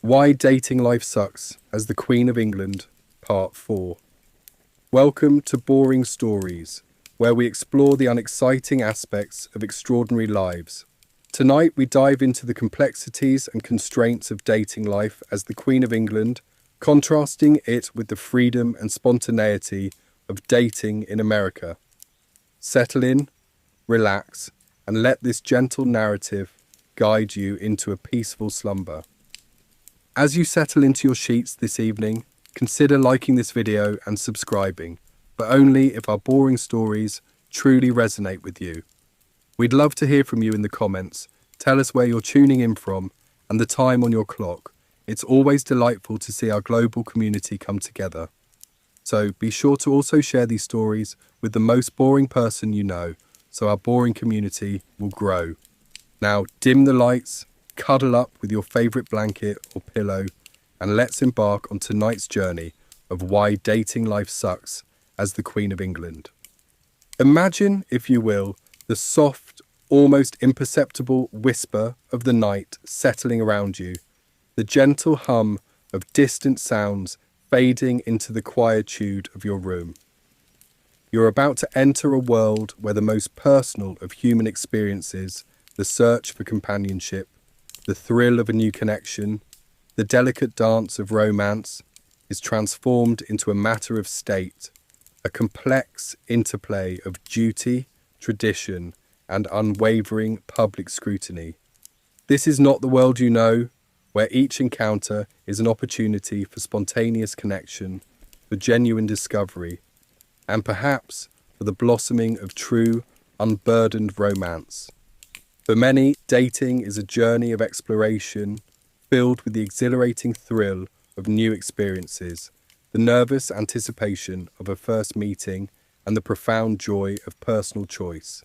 Why Dating Life Sucks as the Queen of England, Part 4. Welcome to Boring Stories, where we explore the unexciting aspects of extraordinary lives. Tonight we dive into the complexities and constraints of dating life as the Queen of England, contrasting it with the freedom and spontaneity of dating in America. Settle in, relax, and let this gentle narrative guide you into a peaceful slumber. As you settle into your sheets this evening, consider liking this video and subscribing, but only if our boring stories truly resonate with you. We'd love to hear from you in the comments. Tell us where you're tuning in from and the time on your clock. It's always delightful to see our global community come together. So be sure to also share these stories with the most boring person you know, so our boring community will grow. Now dim the lights, cuddle up with your favourite blanket or pillow, and let's embark on tonight's journey of why dating life sucks as the Queen of England. Imagine, if you will, the soft, almost imperceptible whisper of the night settling around you, the gentle hum of distant sounds fading into the quietude of your room. You're about to enter a world where the most personal of human experiences, the search for companionship, the thrill of a new connection, the delicate dance of romance, is transformed into a matter of state, a complex interplay of duty, tradition, and unwavering public scrutiny. This is not the world you know, where each encounter is an opportunity for spontaneous connection, for genuine discovery, and perhaps for the blossoming of true, unburdened romance. For many, dating is a journey of exploration filled with the exhilarating thrill of new experiences, the nervous anticipation of a first meeting, and the profound joy of personal choice.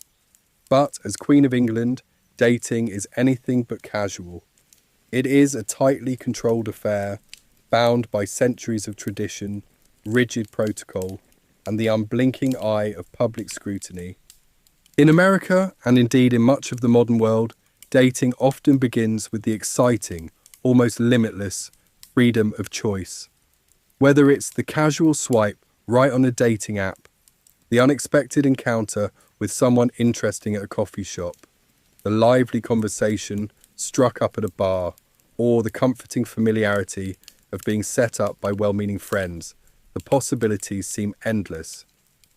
But as Queen of England, dating is anything but casual. It is a tightly controlled affair, bound by centuries of tradition, rigid protocol, and the unblinking eye of public scrutiny. In America, and indeed in much of the modern world, dating often begins with the exciting, almost limitless, freedom of choice. Whether it's the casual swipe right on a dating app, the unexpected encounter with someone interesting at a coffee shop, the lively conversation struck up at a bar, or the comforting familiarity of being set up by well-meaning friends, the possibilities seem endless.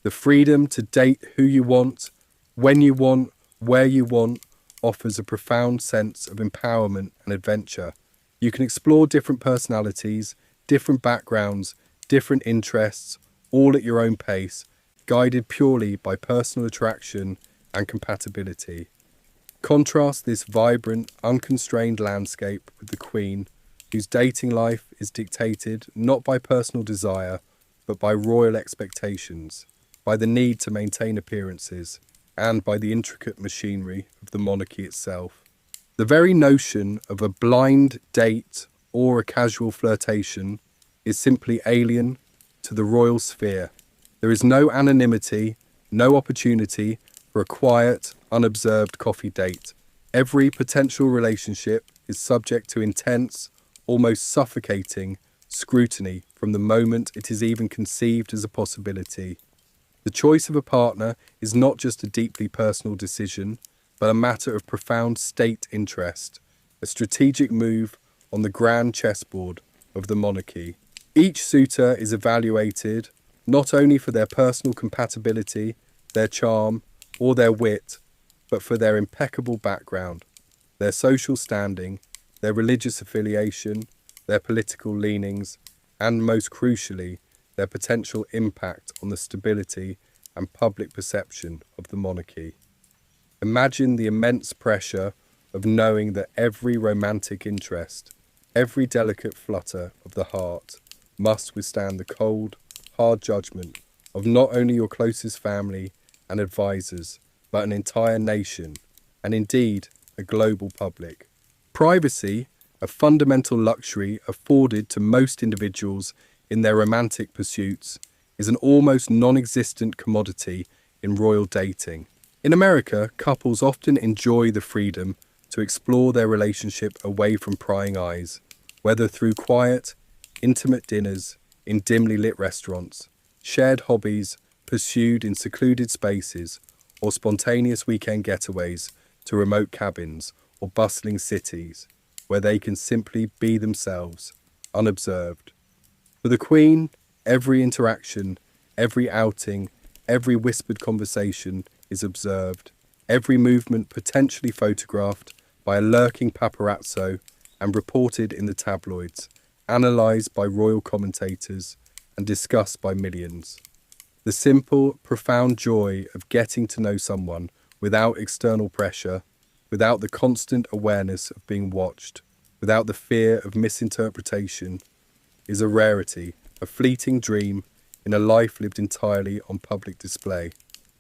The freedom to date who you want, when you want, where you want, offers a profound sense of empowerment and adventure. You can explore different personalities, different backgrounds, different interests, all at your own pace, guided purely by personal attraction and compatibility. Contrast this vibrant, unconstrained landscape with the Queen, whose dating life is dictated not by personal desire, but by royal expectations, by the need to maintain appearances, and by the intricate machinery of the monarchy itself. The very notion of a blind date or a casual flirtation is simply alien to the royal sphere. There is no anonymity, no opportunity for a quiet, unobserved coffee date. Every potential relationship is subject to intense, almost suffocating scrutiny from the moment it is even conceived as a possibility. The choice of a partner is not just a deeply personal decision, but a matter of profound state interest, a strategic move on the grand chessboard of the monarchy. Each suitor is evaluated not only for their personal compatibility, their charm, or their wit, but for their impeccable background, their social standing, their religious affiliation, their political leanings, and most crucially, their potential impact on the stability and public perception of the monarchy. Imagine the immense pressure of knowing that every romantic interest, every delicate flutter of the heart, must withstand the cold, hard judgment of not only your closest family and advisors, but an entire nation, and indeed a global public. Privacy, a fundamental luxury afforded to most individuals in their romantic pursuits, is an almost non-existent commodity in royal dating. In America, couples often enjoy the freedom to explore their relationship away from prying eyes, whether through quiet, intimate dinners in dimly lit restaurants, shared hobbies pursued in secluded spaces, or spontaneous weekend getaways to remote cabins or bustling cities where they can simply be themselves, unobserved. For the Queen, every interaction, every outing, every whispered conversation is observed, every movement potentially photographed by a lurking paparazzo and reported in the tabloids, analysed by royal commentators and discussed by millions. The simple, profound joy of getting to know someone without external pressure, without the constant awareness of being watched, without the fear of misinterpretation, is a rarity, a fleeting dream in a life lived entirely on public display.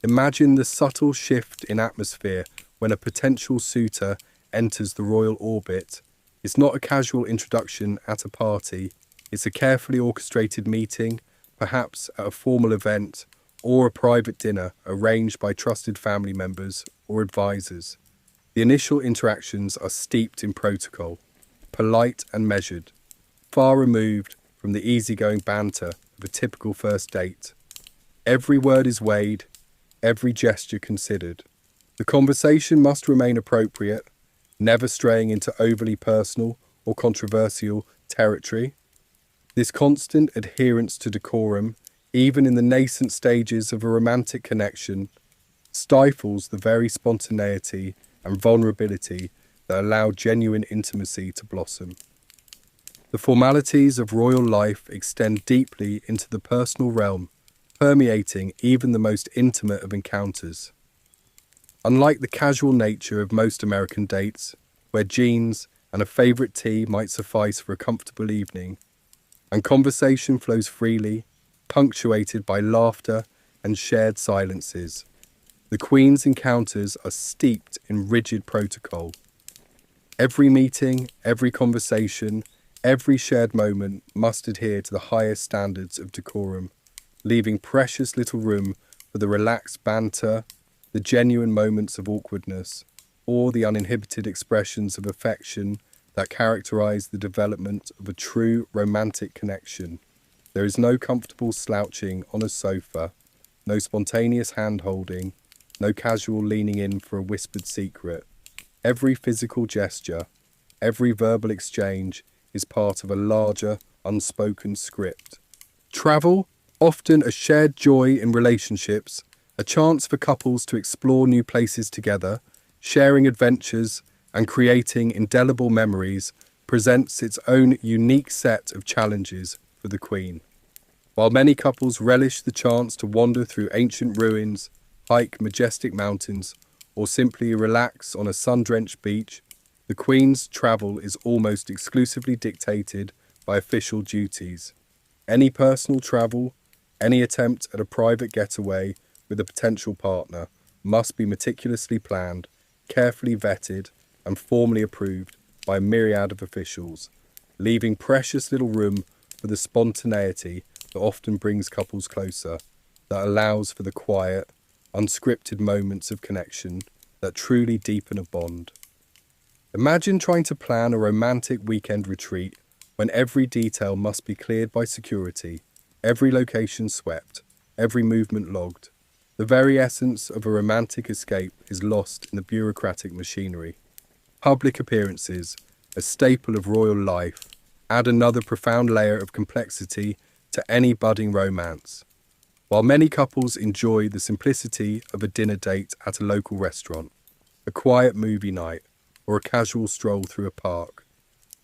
Imagine the subtle shift in atmosphere when a potential suitor enters the royal orbit. It's not a casual introduction at a party, it's a carefully orchestrated meeting, perhaps at a formal event or a private dinner arranged by trusted family members or advisors. The initial interactions are steeped in protocol, polite and measured, far removed from the easygoing banter of a typical first date. Every word is weighed, every gesture considered. The conversation must remain appropriate, never straying into overly personal or controversial territory. This constant adherence to decorum, even in the nascent stages of a romantic connection, stifles the very spontaneity and vulnerability that allow genuine intimacy to blossom. The formalities of royal life extend deeply into the personal realm, permeating even the most intimate of encounters. Unlike the casual nature of most American dates, where jeans and a favourite tea might suffice for a comfortable evening, and conversation flows freely, punctuated by laughter and shared silences, the Queen's encounters are steeped in rigid protocol. Every meeting, every conversation, every shared moment must adhere to the highest standards of decorum, leaving precious little room for the relaxed banter, the genuine moments of awkwardness, or the uninhibited expressions of affection that characterize the development of a true romantic connection. There is no comfortable slouching on a sofa, no spontaneous hand-holding, no casual leaning in for a whispered secret. Every physical gesture, every verbal exchange is part of a larger, unspoken script. Travel, often a shared joy in relationships, a chance for couples to explore new places together, sharing adventures and creating indelible memories, presents its own unique set of challenges for the Queen. While many couples relish the chance to wander through ancient ruins, hike majestic mountains, or simply relax on a sun-drenched beach, the Queen's travel is almost exclusively dictated by official duties. Any personal travel, any attempt at a private getaway with a potential partner must be meticulously planned, carefully vetted, and formally approved by a myriad of officials, leaving precious little room for the spontaneity that often brings couples closer, that allows for the quiet, unscripted moments of connection that truly deepen a bond. Imagine trying to plan a romantic weekend retreat when every detail must be cleared by security, every location swept, every movement logged. The very essence of a romantic escape is lost in the bureaucratic machinery. Public appearances, a staple of royal life, add another profound layer of complexity to any budding romance. While many couples enjoy the simplicity of a dinner date at a local restaurant, a quiet movie night, or a casual stroll through a park,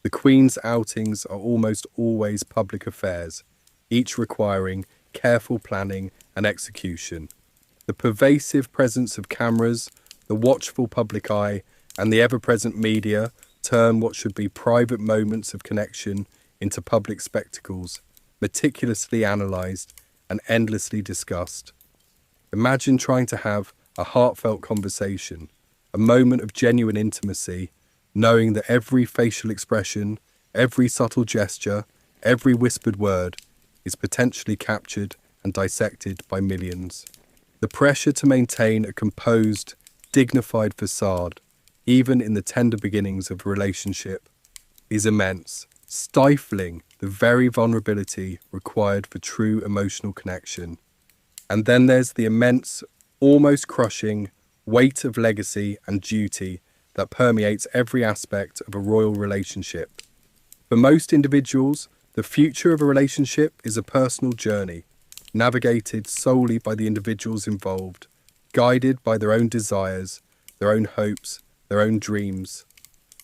the Queen's outings are almost always public affairs, each requiring careful planning and execution. The pervasive presence of cameras, the watchful public eye, and the ever-present media turn what should be private moments of connection into public spectacles, meticulously analysed and endlessly discussed. Imagine trying to have a heartfelt conversation, a moment of genuine intimacy, knowing that every facial expression, every subtle gesture, every whispered word is potentially captured and dissected by millions. The pressure to maintain a composed, dignified facade, even in the tender beginnings of a relationship, is immense, stifling the very vulnerability required for true emotional connection. And then there's the immense, almost crushing weight of legacy and duty that permeates every aspect of a royal relationship. For most individuals, the future of a relationship is a personal journey, navigated solely by the individuals involved, guided by their own desires, their own hopes, their own dreams.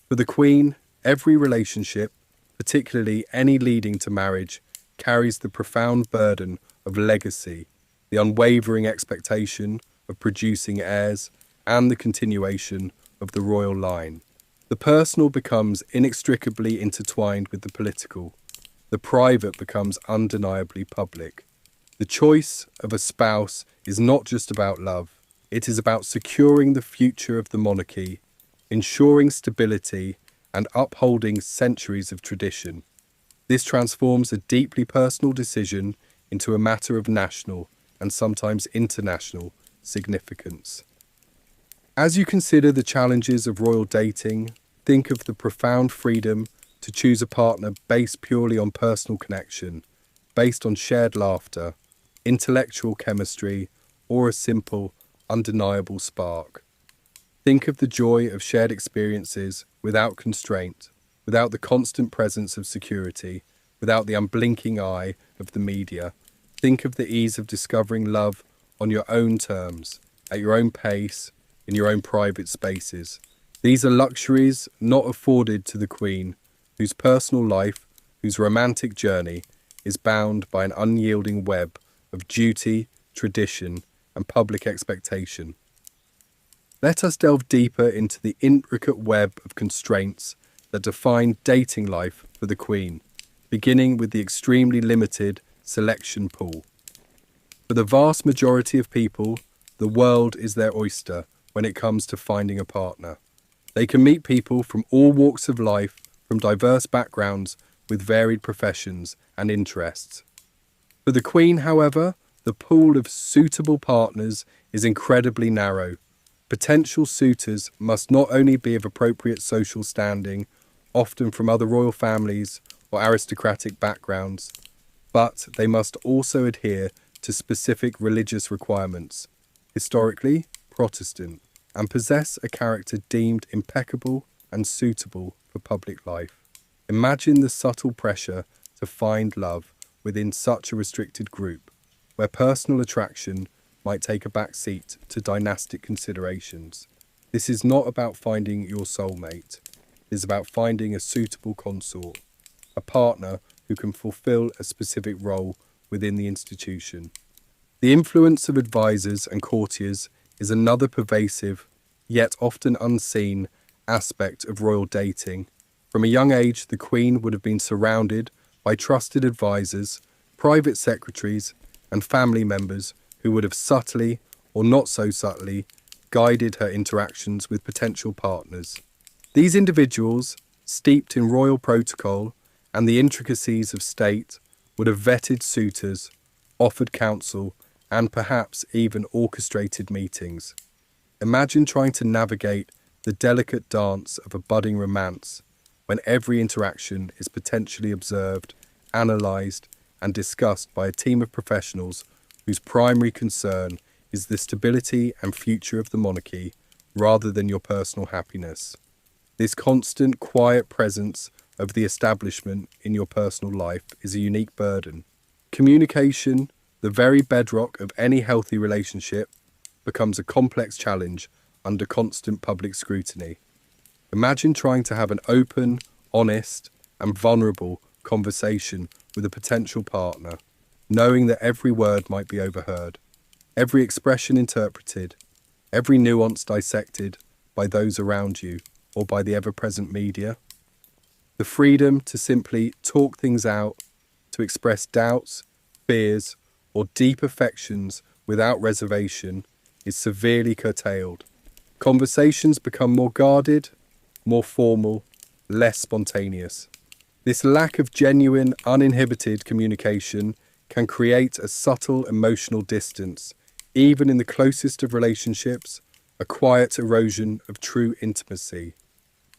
For the Queen, every relationship, particularly any leading to marriage, carries the profound burden of legacy, the unwavering expectation of producing heirs, and the continuation of the royal line. The personal becomes inextricably intertwined with the political. The private becomes undeniably public. The choice of a spouse is not just about love. It is about securing the future of the monarchy, ensuring stability, and upholding centuries of tradition. This transforms a deeply personal decision into a matter of national and sometimes international significance. As you consider the challenges of royal dating, think of the profound freedom to choose a partner based purely on personal connection, based on shared laughter, intellectual chemistry, or a simple, undeniable spark. Think of the joy of shared experiences without constraint, without the constant presence of security, without the unblinking eye of the media. Think of the ease of discovering love on your own terms, at your own pace, in your own private spaces. These are luxuries not afforded to the Queen, whose personal life, whose romantic journey, is bound by an unyielding web of duty, tradition, and public expectation. Let us delve deeper into the intricate web of constraints that define dating life for the Queen, beginning with the extremely limited selection pool. For the vast majority of people, the world is their oyster when it comes to finding a partner. They can meet people from all walks of life, from diverse backgrounds, with varied professions and interests. For the Queen, however, the pool of suitable partners is incredibly narrow. Potential suitors must not only be of appropriate social standing, often from other royal families or aristocratic backgrounds, but they must also adhere to specific religious requirements, historically Protestant, and possess a character deemed impeccable and suitable for public life. Imagine the subtle pressure to find love within such a restricted group, where personal attraction might take a back seat to dynastic considerations. This is not about finding your soulmate. It is about finding a suitable consort, a partner who can fulfill a specific role within the institution. The influence of advisors and courtiers is another pervasive, yet often unseen, aspect of royal dating. From a young age, the Queen would have been surrounded by trusted advisors, private secretaries, and family members who would have subtly, or not so subtly, guided her interactions with potential partners. These individuals, steeped in royal protocol and the intricacies of state, would have vetted suitors, offered counsel, and perhaps even orchestrated meetings. Imagine trying to navigate the delicate dance of a budding romance when every interaction is potentially observed, analysed, and discussed by a team of professionals whose primary concern is the stability and future of the monarchy rather than your personal happiness. This constant, quiet presence of the establishment in your personal life is a unique burden. Communication, the very bedrock of any healthy relationship, becomes a complex challenge under constant public scrutiny. Imagine trying to have an open, honest, and vulnerable conversation with a potential partner, knowing that every word might be overheard, every expression interpreted, every nuance dissected by those around you or by the ever-present media. The freedom to simply talk things out, to express doubts, fears, or deep affections without reservation is severely curtailed. Conversations become more guarded, more formal, less spontaneous. This lack of genuine, uninhibited communication can create a subtle emotional distance, even in the closest of relationships, a quiet erosion of true intimacy.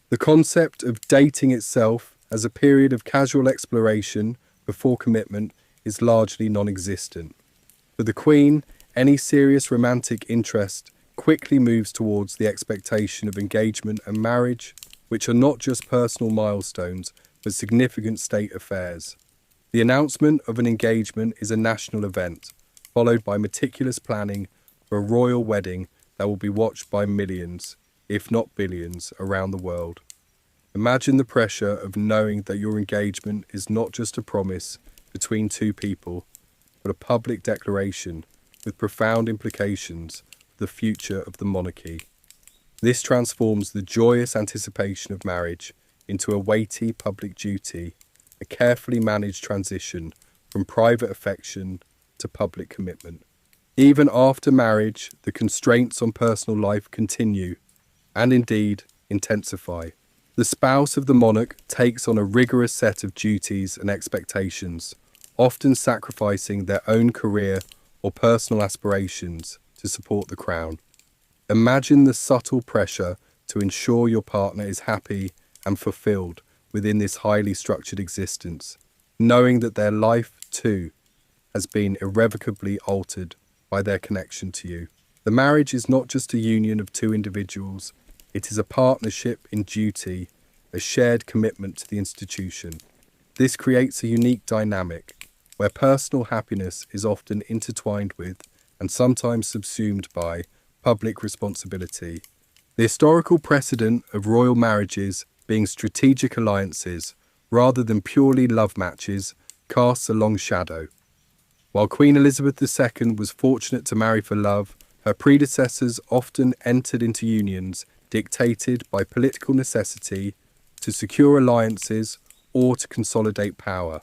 The concept of dating itself as a period of casual exploration before commitment is largely non-existent. For the Queen, any serious romantic interest quickly moves towards the expectation of engagement and marriage, which are not just personal milestones, but significant state affairs. The announcement of an engagement is a national event, followed by meticulous planning for a royal wedding that will be watched by millions, if not billions, around the world. Imagine the pressure of knowing that your engagement is not just a promise between two people, but a public declaration with profound implications for the future of the monarchy. This transforms the joyous anticipation of marriage into a weighty public duty, a carefully managed transition from private affection to public commitment. Even after marriage, the constraints on personal life continue, and indeed intensify. The spouse of the monarch takes on a rigorous set of duties and expectations, often sacrificing their own career or personal aspirations to support the crown. Imagine the subtle pressure to ensure your partner is happy and fulfilled within this highly structured existence, knowing that their life, too, has been irrevocably altered by their connection to you. The marriage is not just a union of two individuals, it is a partnership in duty, a shared commitment to the institution. This creates a unique dynamic, where personal happiness is often intertwined with, and sometimes subsumed by, public responsibility. The historical precedent of royal marriages being strategic alliances, rather than purely love matches, casts a long shadow. While Queen Elizabeth II was fortunate to marry for love, her predecessors often entered into unions dictated by political necessity to secure alliances or to consolidate power.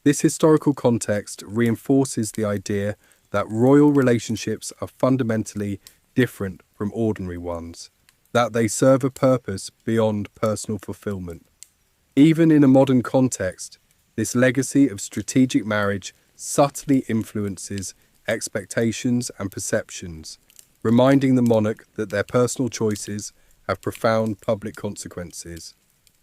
This historical context reinforces the idea that royal relationships are fundamentally different from ordinary ones, that they serve a purpose beyond personal fulfillment. Even in a modern context, this legacy of strategic marriage subtly influences expectations and perceptions, reminding the monarch that their personal choices have profound public consequences.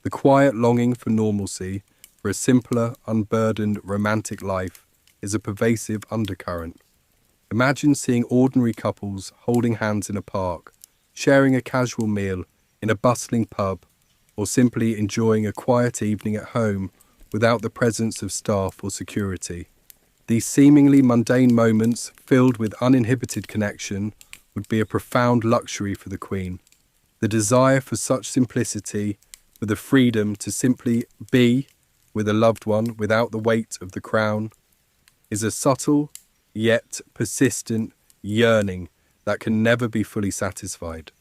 The quiet longing for normalcy, for a simpler, unburdened, romantic life, is a pervasive undercurrent. Imagine seeing ordinary couples holding hands in a park, sharing a casual meal in a bustling pub, or simply enjoying a quiet evening at home without the presence of staff or security. These seemingly mundane moments, filled with uninhibited connection, would be a profound luxury for the Queen. The desire for such simplicity, for the freedom to simply be with a loved one without the weight of the crown, is a subtle yet persistent yearning that can never be fully satisfied.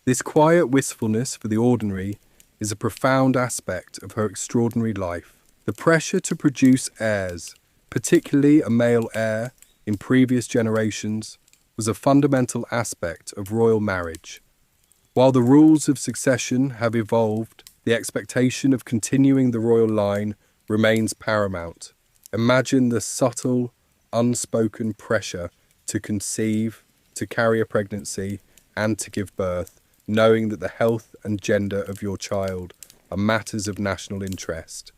This quiet wistfulness for the ordinary is a profound aspect of her extraordinary life. The pressure to produce heirs, particularly a male heir in previous generations, was a fundamental aspect of royal marriage. While the rules of succession have evolved, the expectation of continuing the royal line remains paramount. Imagine the subtle, unspoken pressure to conceive, to carry a pregnancy, and to give birth, knowing that the health and gender of your child are matters of national interest.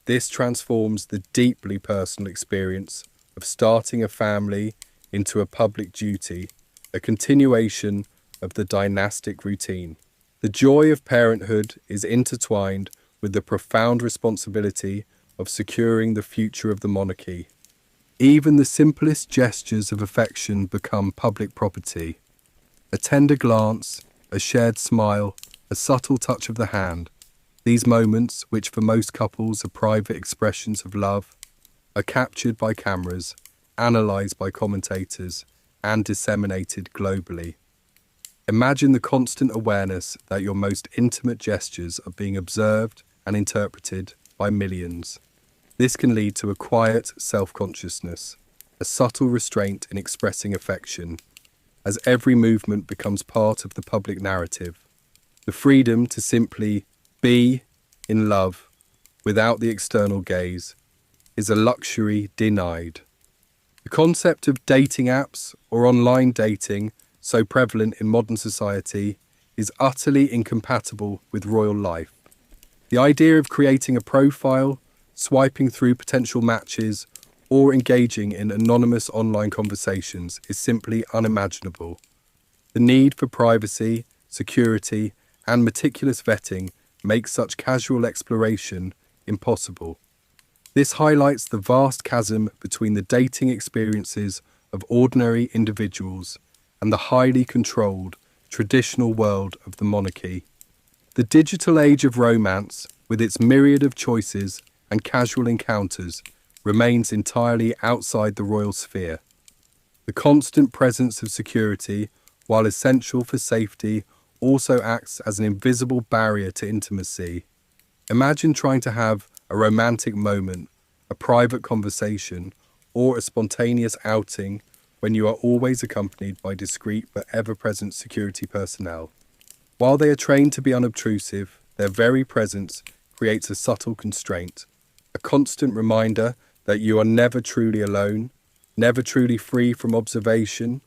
This transforms the deeply personal experience of starting a family into a public duty, a continuation of the dynastic routine. The joy of parenthood is intertwined with the profound responsibility of securing the future of the monarchy. Even the simplest gestures of affection become public property. A tender glance, a shared smile, a subtle touch of the hand. These moments, which for most couples are private expressions of love, are captured by cameras, analysed by commentators, and disseminated globally. Imagine the constant awareness that your most intimate gestures are being observed and interpreted by millions. This can lead to a quiet self-consciousness, a subtle restraint in expressing affection, as every movement becomes part of the public narrative. The freedom to simply be in love without the external gaze is a luxury denied. The concept of dating apps or online dating, so prevalent in modern society, is utterly incompatible with royal life. The idea of creating a profile, swiping through potential matches, or engaging in anonymous online conversations is simply unimaginable. The need for privacy, security, and meticulous vetting makes such casual exploration impossible. This highlights the vast chasm between the dating experiences of ordinary individuals and the highly controlled, traditional world of the monarchy. The digital age of romance, with its myriad of choices and casual encounters, remains entirely outside the royal sphere. The constant presence of security, while essential for safety, also acts as an invisible barrier to intimacy. Imagine trying to have a romantic moment, a private conversation, or a spontaneous outing when you are always accompanied by discreet but ever-present security personnel. While they are trained to be unobtrusive, their very presence creates a subtle constraint, a constant reminder that you are never truly alone, never truly free from observation.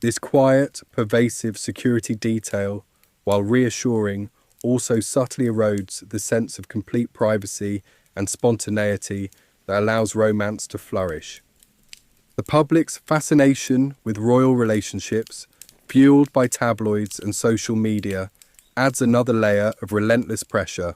This quiet, pervasive security detail, while reassuring, also subtly erodes the sense of complete privacy and spontaneity that allows romance to flourish. The public's fascination with royal relationships, fueled by tabloids and social media, adds another layer of relentless pressure.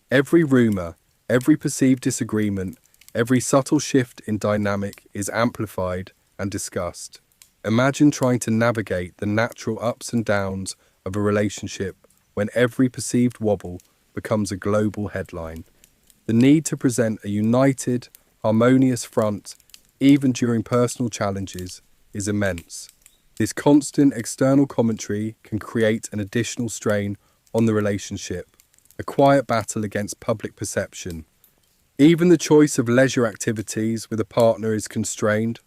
Every rumour, every perceived disagreement, every subtle shift in dynamic is amplified and discussed. Imagine trying to navigate the natural ups and downs of a relationship when every perceived wobble becomes a global headline. The need to present a united, harmonious front, even during personal challenges, is immense. This constant external commentary can create an additional strain on the relationship, a quiet battle against public perception. Even the choice of leisure activities with a partner is constrained.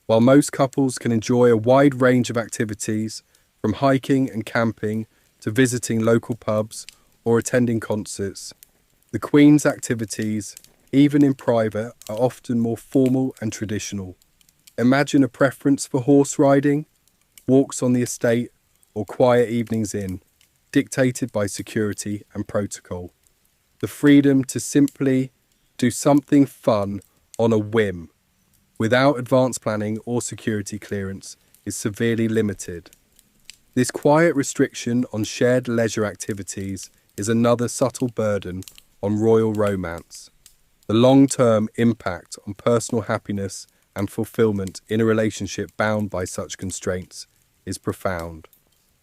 While most couples can enjoy a wide range of activities, from hiking and camping to visiting local pubs or attending concerts, the Queen's activities, even in private, are often more formal and traditional. Imagine a preference for horse riding, walks on the estate, or quiet evenings in, dictated by security and protocol. The freedom to simply do something fun on a whim, without advanced planning or security clearance, is severely limited. This quiet restriction on shared leisure activities is another subtle burden on royal romance. The long-term impact on personal happiness and fulfillment in a relationship bound by such constraints is profound.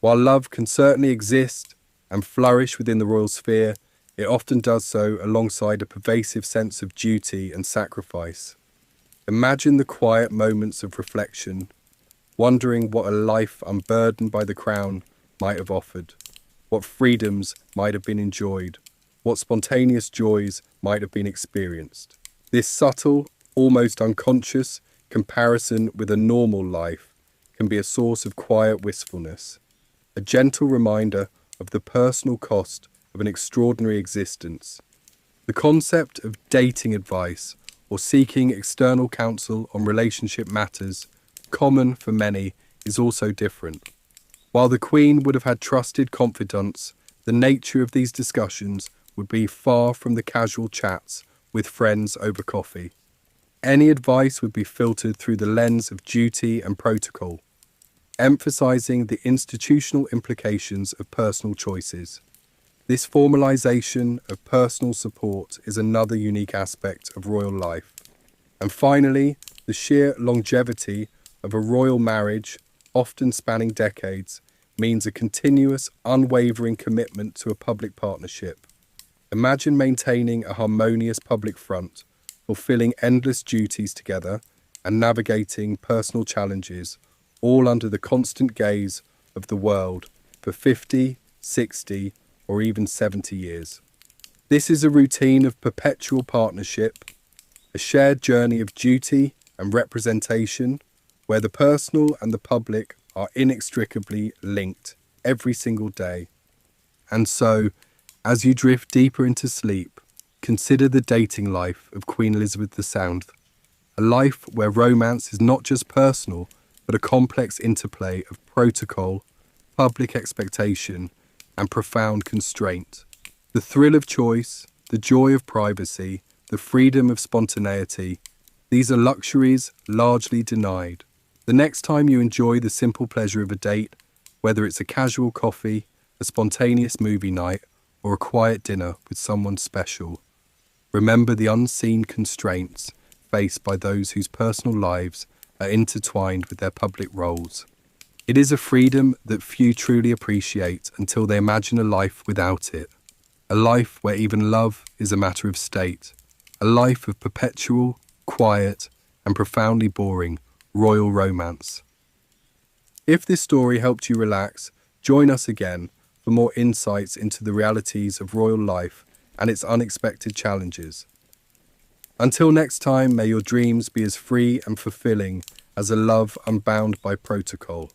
While love can certainly exist and flourish within the royal sphere, it often does so alongside a pervasive sense of duty and sacrifice. Imagine the quiet moments of reflection, wondering what a life unburdened by the crown might have offered, what freedoms might have been enjoyed, what spontaneous joys might have been experienced. This subtle, almost unconscious comparison with a normal life can be a source of quiet wistfulness, a gentle reminder of the personal cost of an extraordinary existence. The concept of dating advice or seeking external counsel on relationship matters, common for many, is also different. While the Queen would have had trusted confidants, the nature of these discussions would be far from the casual chats with friends over coffee. Any advice would be filtered through the lens of duty and protocol, emphasizing the institutional implications of personal choices. This formalization of personal support is another unique aspect of royal life. And finally, the sheer longevity of a royal marriage, often spanning decades, means a continuous, unwavering commitment to a public partnership. Imagine maintaining a harmonious public front, fulfilling endless duties together, and navigating personal challenges, all under the constant gaze of the world for 50, 60, or even 70 years. This is a routine of perpetual partnership, a shared journey of duty and representation, where the personal and the public are inextricably linked every single day. And so, as you drift deeper into sleep, consider the dating life of Queen Elizabeth II, a life where romance is not just personal, but a complex interplay of protocol, public expectation, and profound constraint. The thrill of choice, the joy of privacy, the freedom of spontaneity, these are luxuries largely denied. The next time you enjoy the simple pleasure of a date, whether it's a casual coffee, a spontaneous movie night, or a quiet dinner with someone special, remember the unseen constraints faced by those whose personal lives are intertwined with their public roles. It is a freedom that few truly appreciate until they imagine a life without it. A life where even love is a matter of state. A life of perpetual, quiet, and profoundly boring royal romance. If this story helped you relax, join us again for more insights into the realities of royal life and its unexpected challenges. Until next time, may your dreams be as free and fulfilling as a love unbound by protocol.